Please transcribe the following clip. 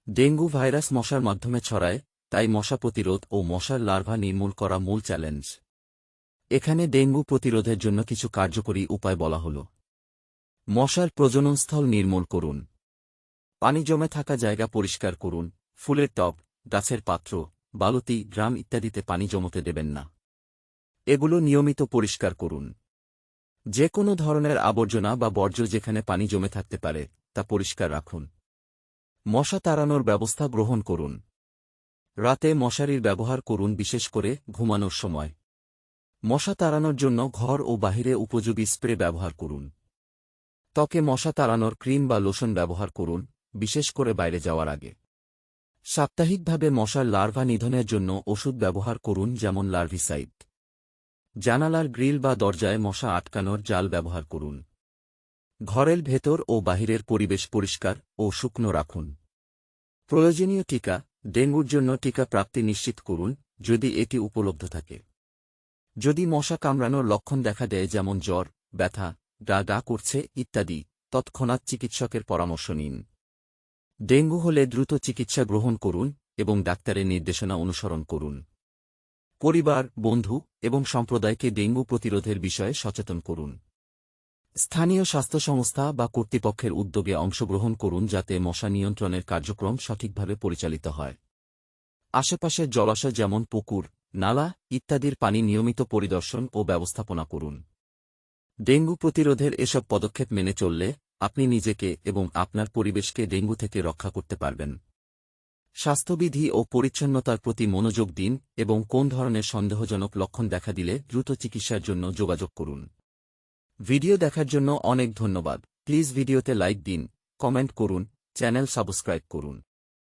Dengue virus মশার মাধ্যমে ছড়ায়, তাই মশা প্রতিরোধ ও মশার লার্ভা নির্মূল করা মূল চ্যালেঞ্জ। এখানে ডেঙ্গু প্রতিরোধের জন্য কিছু কার্যকরী উপায় বলা হল। মশার প্রজননস্থল নির্মূল করুন। পানি জমে থাকা জায়গা পরিষ্কার করুন। ফুলের টব, গাছের পাত্র, বালতি, ড্রাম ইত্যাদিতে পানি জমতে দেবেন না। এগুলো নিয়মিত পরিষ্কার করুন। যে কোনো ধরনের আবর্জনা বা বর্জ্য যেখানে পানি জমে থাকতে পারে তা পরিষ্কার রাখুন। মশা তাড়ানোর ব্যবস্থা গ্রহণ করুন। রাতে মশারির ব্যবহার করুন, বিশেষ করে ঘুমানোর সময়। মশা তাড়ানোর জন্য ঘর ও বাহিরে উপযোগী স্প্রে ব্যবহার করুন। ত্বকে মশা তাড়ানোর ক্রিম বা লোশন ব্যবহার করুন, বিশেষ করে বাইরে যাওয়ার আগে। সাপ্তাহিকভাবে মশার লার্ভা নিধনের জন্য ওষুধ ব্যবহার করুন, যেমন লার্ভিসাইড। জানালার গ্রিল বা দরজায় মশা আটকানোর জাল ব্যবহার করুন। ঘরের ভেতর ও বাহিরের পরিবেশ পরিষ্কার ও শুকনো রাখুন। প্রয়োজনীয় টিকা, ডেঙ্গুর জন্য টিকা প্রাপ্তি নিশ্চিত করুন যদি এটি উপলব্ধ থাকে। যদি মশা কামড়ানোর লক্ষণ দেখা দেয়, যেমন জ্বর, ব্যথা, গা করছে ইত্যাদি, তৎক্ষণাৎ চিকিৎসকের পরামর্শ নিন। ডেঙ্গু হলে দ্রুত চিকিৎসা গ্রহণ করুন এবং ডাক্তারের নির্দেশনা অনুসরণ করুন। পরিবার, বন্ধু এবং সম্প্রদায়কে ডেঙ্গু প্রতিরোধের বিষয়ে সচেতন করুন। স্থানীয় স্বাস্থ্য সংস্থা বা কর্তৃপক্ষের উদ্যোগে অংশগ্রহণ করুন যাতে মশা নিয়ন্ত্রণের কার্যক্রম সঠিকভাবে পরিচালিত হয়। আশেপাশের জলাশয় যেমন পুকুর, নালা ইত্যাদির পানি নিয়মিত পরিদর্শন ও ব্যবস্থাপনা করুন। ডেঙ্গু প্রতিরোধের এসব পদক্ষেপ মেনে চললে আপনি নিজেকে এবং আপনার পরিবেশকে ডেঙ্গু থেকে রক্ষা করতে পারবেন। স্বাস্থ্যবিধি ও পরিচ্ছন্নতার প্রতি মনোযোগ দিন এবং কোন ধরনের সন্দেহজনক লক্ষণ দেখা দিলে দ্রুত চিকিৎসার জন্য যোগাযোগ করুন। ভিডিও দেখার জন্য অনেক ধন্যবাদ। প্লিজ ভিডিওতে লাইক দিন, কমেন্ট করুন, চ্যানেল সাবস্ক্রাইব করুন।